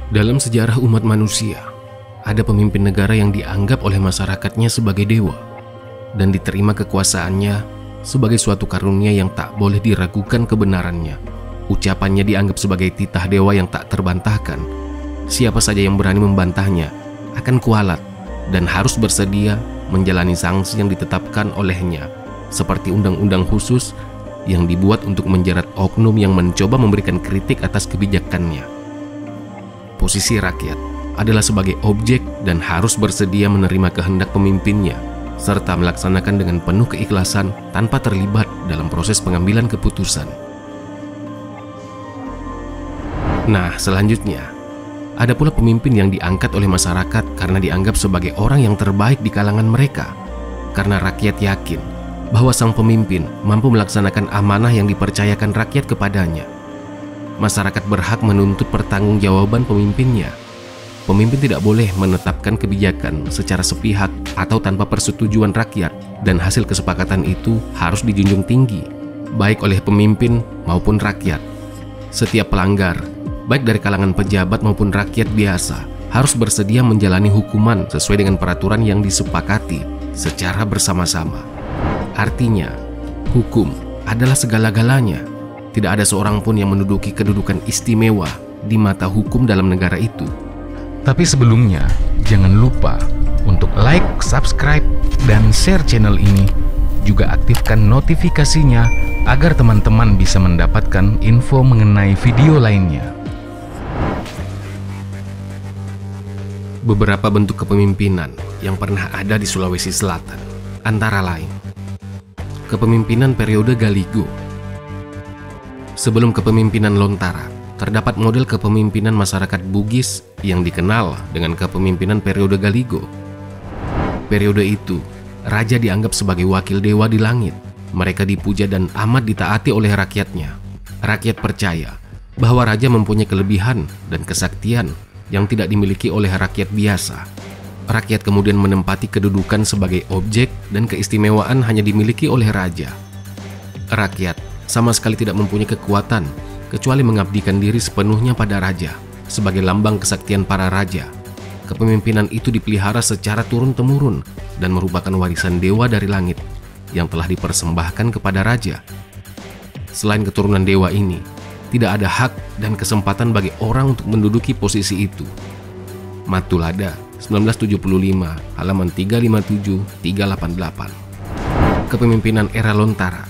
Dalam sejarah umat manusia, ada pemimpin negara yang dianggap oleh masyarakatnya sebagai dewa dan diterima kekuasaannya sebagai suatu karunia yang tak boleh diragukan kebenarannya. Ucapannya dianggap sebagai titah dewa yang tak terbantahkan. Siapa saja yang berani membantahnya akan kualat dan harus bersedia menjalani sanksi yang ditetapkan olehnya, seperti undang-undang khusus yang dibuat untuk menjerat oknum yang mencoba memberikan kritik atas kebijakannya. Posisi rakyat adalah sebagai objek dan harus bersedia menerima kehendak pemimpinnya, serta melaksanakan dengan penuh keikhlasan tanpa terlibat dalam proses pengambilan keputusan. Nah, selanjutnya, ada pula pemimpin yang diangkat oleh masyarakat karena dianggap sebagai orang yang terbaik di kalangan mereka, karena rakyat yakin bahwa sang pemimpin mampu melaksanakan amanah yang dipercayakan rakyat kepadanya. Masyarakat berhak menuntut pertanggungjawaban pemimpinnya. Pemimpin tidak boleh menetapkan kebijakan secara sepihak atau tanpa persetujuan rakyat, dan hasil kesepakatan itu harus dijunjung tinggi, baik oleh pemimpin maupun rakyat. Setiap pelanggar, baik dari kalangan pejabat maupun rakyat biasa, harus bersedia menjalani hukuman sesuai dengan peraturan yang disepakati secara bersama-sama. Artinya, hukum adalah segala-galanya. Tidak ada seorang pun yang menduduki kedudukan istimewa di mata hukum dalam negara itu. Tapi sebelumnya, jangan lupa untuk like, subscribe, dan share channel ini. Juga aktifkan notifikasinya agar teman-teman bisa mendapatkan info mengenai video lainnya. Beberapa bentuk kepemimpinan yang pernah ada di Sulawesi Selatan, antara lain kepemimpinan periode Galigo. Sebelum kepemimpinan Lontara, terdapat model kepemimpinan masyarakat Bugis yang dikenal dengan kepemimpinan periode Galigo. Periode itu, raja dianggap sebagai wakil dewa di langit. Mereka dipuja dan amat ditaati oleh rakyatnya. Rakyat percaya bahwa raja mempunyai kelebihan dan kesaktian yang tidak dimiliki oleh rakyat biasa. Rakyat kemudian menempati kedudukan sebagai objek dan keistimewaan hanya dimiliki oleh raja. Rakyat sama sekali tidak mempunyai kekuatan kecuali mengabdikan diri sepenuhnya pada raja sebagai lambang kesaktian para raja. Kepemimpinan itu dipelihara secara turun-temurun dan merupakan warisan dewa dari langit yang telah dipersembahkan kepada raja. Selain keturunan dewa ini, tidak ada hak dan kesempatan bagi orang untuk menduduki posisi itu. Matulada, 1975, halaman 357-388. Kepemimpinan era Lontara.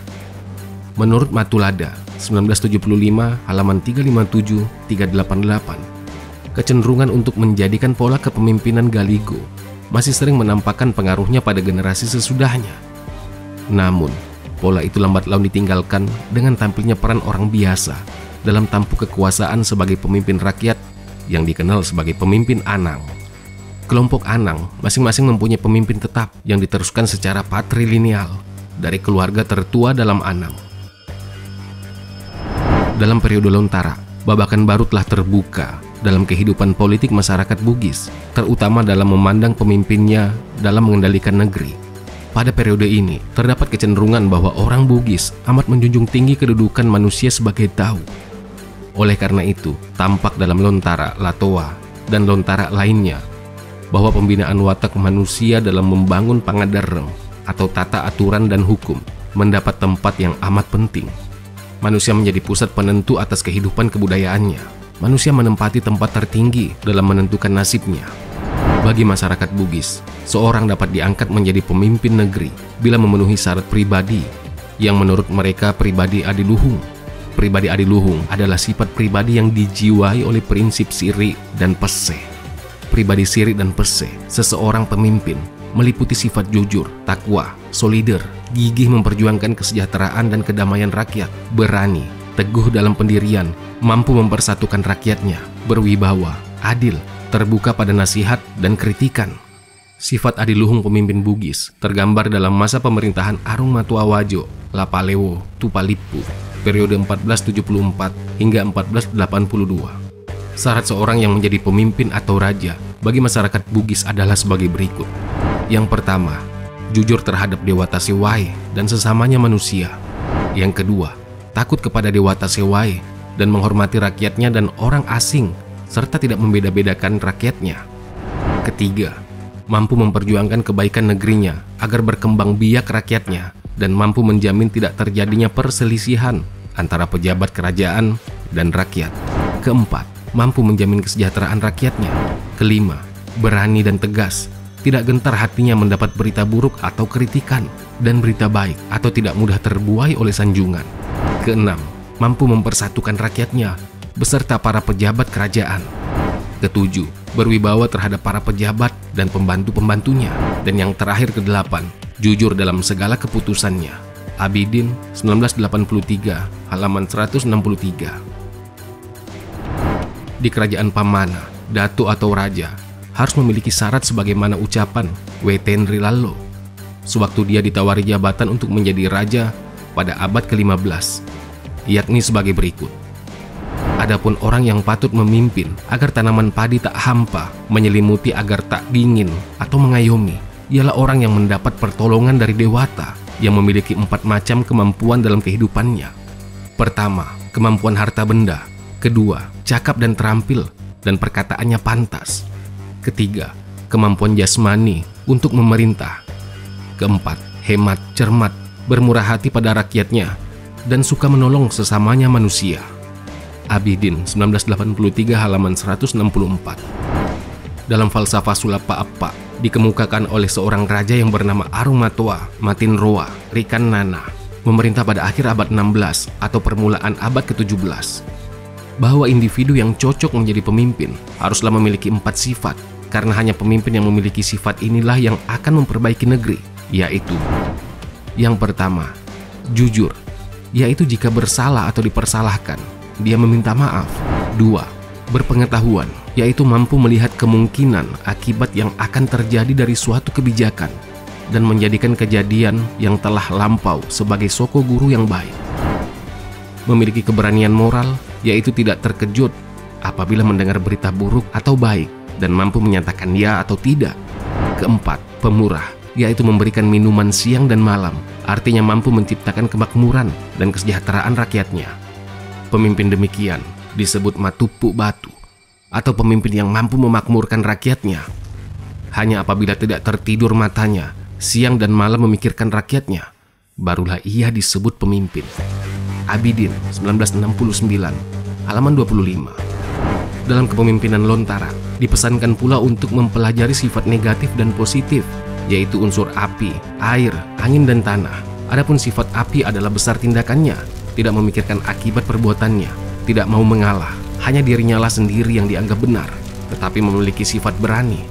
Menurut Matulada, 1975, halaman 357-388, kecenderungan untuk menjadikan pola kepemimpinan Galigo masih sering menampakkan pengaruhnya pada generasi sesudahnya. Namun, pola itu lambat laun ditinggalkan dengan tampilnya peran orang biasa dalam tampuk kekuasaan sebagai pemimpin rakyat yang dikenal sebagai pemimpin Anang. Kelompok Anang masing-masing mempunyai pemimpin tetap yang diteruskan secara patrilineal dari keluarga tertua dalam Anang. Dalam periode Lontara, babakan baru telah terbuka dalam kehidupan politik masyarakat Bugis, terutama dalam memandang pemimpinnya dalam mengendalikan negeri. Pada periode ini, terdapat kecenderungan bahwa orang Bugis amat menjunjung tinggi kedudukan manusia sebagai tau. Oleh karena itu, tampak dalam Lontara Latoa dan Lontara lainnya bahwa pembinaan watak manusia dalam membangun pangadareng atau tata aturan dan hukum mendapat tempat yang amat penting. Manusia menjadi pusat penentu atas kehidupan kebudayaannya. Manusia menempati tempat tertinggi dalam menentukan nasibnya. Bagi masyarakat Bugis, seorang dapat diangkat menjadi pemimpin negeri bila memenuhi syarat pribadi yang menurut mereka pribadi adiluhung. Pribadi adiluhung adalah sifat pribadi yang dijiwai oleh prinsip siri dan pese. Pribadi siri dan pese seseorang pemimpin meliputi sifat jujur, takwa, solider, gigih memperjuangkan kesejahteraan dan kedamaian rakyat, berani, teguh dalam pendirian, mampu mempersatukan rakyatnya, berwibawa, adil, terbuka pada nasihat dan kritikan. Sifat adiluhung pemimpin Bugis tergambar dalam masa pemerintahan Arung Matuawajo, Lapalewo, Tupalipu, periode 1474 hingga 1482. Syarat seorang yang menjadi pemimpin atau raja bagi masyarakat Bugis adalah sebagai berikut. Yang pertama, jujur terhadap Dewata Sewai dan sesamanya manusia. Yang kedua, takut kepada Dewata Sewai dan menghormati rakyatnya dan orang asing serta tidak membeda-bedakan rakyatnya. Ketiga, mampu memperjuangkan kebaikan negerinya agar berkembang biak rakyatnya dan mampu menjamin tidak terjadinya perselisihan antara pejabat kerajaan dan rakyat. Keempat, mampu menjamin kesejahteraan rakyatnya. Kelima, berani dan tegas, tidak gentar hatinya mendapat berita buruk atau kritikan, dan berita baik atau tidak mudah terbuai oleh sanjungan. Keenam, mampu mempersatukan rakyatnya beserta para pejabat kerajaan. Ketujuh, berwibawa terhadap para pejabat dan pembantu-pembantunya. Dan yang terakhir kedelapan, jujur dalam segala keputusannya. Abidin 1983, halaman 163. Di kerajaan Pamana, datu atau raja harus memiliki syarat sebagaimana ucapan Wetenri Lallo sewaktu dia ditawari jabatan untuk menjadi raja pada abad ke-15, yakni sebagai berikut. Adapun orang yang patut memimpin agar tanaman padi tak hampa, menyelimuti agar tak dingin atau mengayomi, ialah orang yang mendapat pertolongan dari dewata yang memiliki 4 macam kemampuan dalam kehidupannya. Pertama, kemampuan harta benda. Kedua, cakap dan terampil dan perkataannya pantas. Ketiga, kemampuan jasmani untuk memerintah. Keempat, hemat, cermat, bermurah hati pada rakyatnya, dan suka menolong sesamanya manusia. Abidin 1983, halaman 164. Dalam falsafah Sulapa Appa dikemukakan oleh seorang raja yang bernama Arumatoa Matinroa Rikanana, memerintah pada akhir abad 16 atau permulaan abad ke-17, bahwa individu yang cocok menjadi pemimpin haruslah memiliki 4 sifat, karena hanya pemimpin yang memiliki sifat inilah yang akan memperbaiki negeri, yaitu: yang pertama, jujur, yaitu jika bersalah atau dipersalahkan, dia meminta maaf. 2. Berpengetahuan, yaitu mampu melihat kemungkinan akibat yang akan terjadi dari suatu kebijakan dan menjadikan kejadian yang telah lampau sebagai soko guru yang baik. Memiliki keberanian moral, yaitu tidak terkejut apabila mendengar berita buruk atau baik dan mampu menyatakan ya atau tidak. Keempat, pemurah, yaitu memberikan minuman siang dan malam, artinya mampu menciptakan kemakmuran dan kesejahteraan rakyatnya. Pemimpin demikian disebut matupu batu, atau pemimpin yang mampu memakmurkan rakyatnya. Hanya apabila tidak tertidur matanya siang dan malam memikirkan rakyatnya, barulah ia disebut pemimpin. Abidin 1969, halaman 25. Dalam kepemimpinan Lontara dipesankan pula untuk mempelajari sifat negatif dan positif, yaitu unsur api, air, angin, dan tanah. Adapun sifat api adalah besar tindakannya, tidak memikirkan akibat perbuatannya, tidak mau mengalah, hanya dirinya lah sendiri yang dianggap benar, tetapi memiliki sifat berani.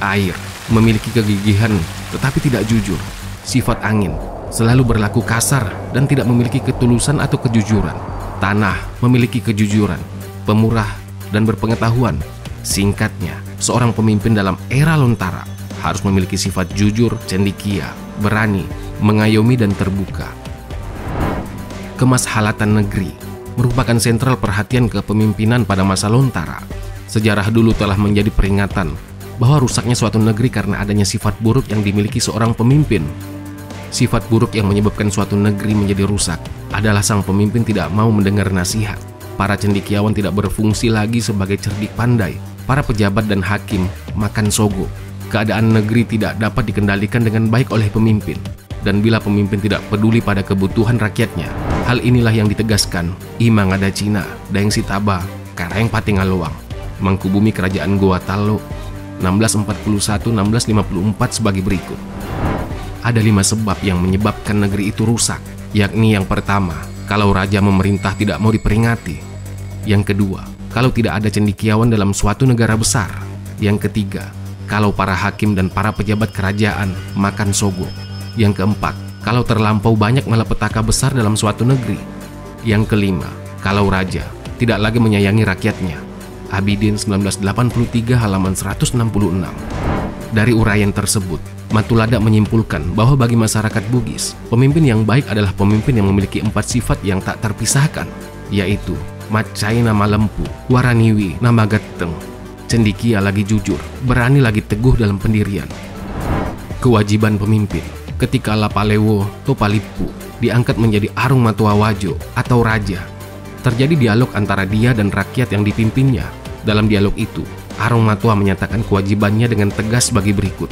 Air, memiliki kegigihan, tetapi tidak jujur. Sifat angin, selalu berlaku kasar dan tidak memiliki ketulusan atau kejujuran. Tanah, memiliki kejujuran, pemurah, dan berpengetahuan. Singkatnya, seorang pemimpin dalam era Lontara harus memiliki sifat jujur, cendekia, berani, mengayomi, dan terbuka. Kemashalatan negeri merupakan sentral perhatian kepemimpinan pada masa Lontara. Sejarah dulu telah menjadi peringatan bahwa rusaknya suatu negeri karena adanya sifat buruk yang dimiliki seorang pemimpin. Sifat buruk yang menyebabkan suatu negeri menjadi rusak adalah sang pemimpin tidak mau mendengar nasihat. Para cendekiawan tidak berfungsi lagi sebagai cerdik pandai. Para pejabat dan hakim makan sogo. Keadaan negeri tidak dapat dikendalikan dengan baik oleh pemimpin. Dan bila pemimpin tidak peduli pada kebutuhan rakyatnya, hal inilah yang ditegaskan Imang Ada Cina, Daeng Sitaba, Kareng Patingaloang, Mangkubumi Kerajaan Goa Talo, 1641-1654 sebagai berikut. Ada 5 sebab yang menyebabkan negeri itu rusak, yakni yang pertama, kalau raja memerintah tidak mau diperingati. Yang kedua, kalau tidak ada cendekiawan dalam suatu negara besar. Yang ketiga, kalau para hakim dan para pejabat kerajaan makan sogo. Yang keempat, kalau terlampau banyak malapetaka besar dalam suatu negeri. Yang kelima, kalau raja tidak lagi menyayangi rakyatnya. Abidin 1983, halaman 166. Dari uraian tersebut, Matulada menyimpulkan bahwa bagi masyarakat Bugis, pemimpin yang baik adalah pemimpin yang memiliki 4 sifat yang tak terpisahkan, yaitu Macai nama lempu, waraniwi nama gateng, cendikia lagi jujur, berani lagi teguh dalam pendirian. Kewajiban pemimpin. Ketika Lapalewo Topalipu diangkat menjadi Arumatoa Wajo atau raja, terjadi dialog antara dia dan rakyat yang dipimpinnya. Dalam dialog itu, Arong Matua menyatakan kewajibannya dengan tegas bagi berikut.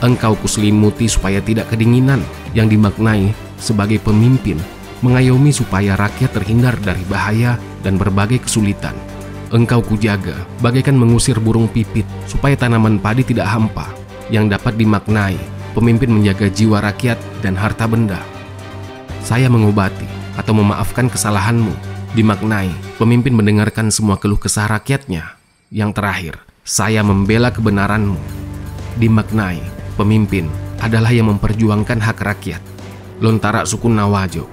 Engkau kuselimuti supaya tidak kedinginan, yang dimaknai sebagai pemimpin mengayomi supaya rakyat terhindar dari bahaya dan berbagai kesulitan. Engkau kujaga bagaikan mengusir burung pipit supaya tanaman padi tidak hampa, yang dapat dimaknai pemimpin menjaga jiwa rakyat dan harta benda. Saya mengobati atau memaafkan kesalahanmu, dimaknai pemimpin mendengarkan semua keluh kesah rakyatnya. Yang terakhir, saya membela kebenaranmu, dimaknai pemimpin adalah yang memperjuangkan hak rakyat. Lontara suku Nawajo.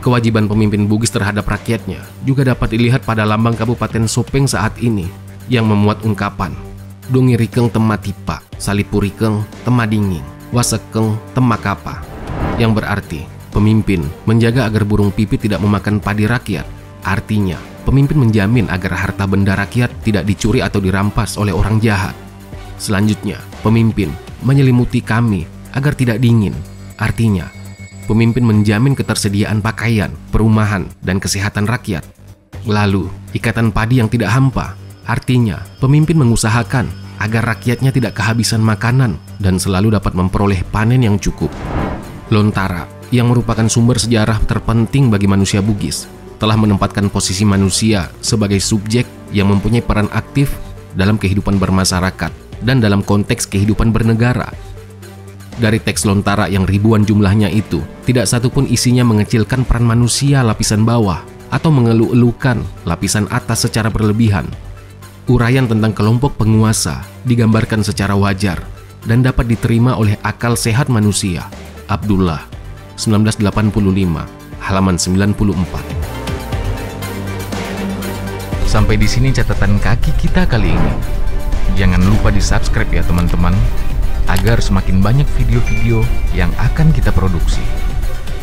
Kewajiban pemimpin Bugis terhadap rakyatnya juga dapat dilihat pada lambang Kabupaten Sopeng saat ini yang memuat ungkapan Dungirikeng tematipa, salipurikeng temadinging, wasekeng temakapa, yang berarti pemimpin menjaga agar burung pipit tidak memakan padi rakyat. Artinya, pemimpin menjamin agar harta benda rakyat tidak dicuri atau dirampas oleh orang jahat. Selanjutnya, pemimpin menyelimuti kami agar tidak dingin. Artinya, pemimpin menjamin ketersediaan pakaian, perumahan, dan kesehatan rakyat. Lalu, ikatan padi yang tidak hampa. Artinya, pemimpin mengusahakan agar rakyatnya tidak kehabisan makanan dan selalu dapat memperoleh panen yang cukup. Lontara, yang merupakan sumber sejarah terpenting bagi manusia Bugis, telah menempatkan posisi manusia sebagai subjek yang mempunyai peran aktif dalam kehidupan bermasyarakat dan dalam konteks kehidupan bernegara. Dari teks Lontara yang ribuan jumlahnya itu, tidak satupun isinya mengecilkan peran manusia lapisan bawah atau mengeluh-elukan lapisan atas secara berlebihan. Uraian tentang kelompok penguasa digambarkan secara wajar dan dapat diterima oleh akal sehat manusia. Abdullah, 1985, halaman 94. Sampai di sini catatan kaki kita kali ini. Jangan lupa di-subscribe ya teman-teman, agar semakin banyak video-video yang akan kita produksi.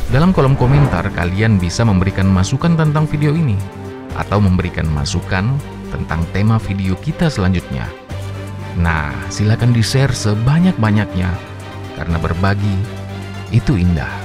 Dalam kolom komentar, kalian bisa memberikan masukan tentang video ini, atau memberikan masukan tentang tema video kita selanjutnya. Nah, silakan di-share sebanyak-banyaknya, karena berbagi itu indah.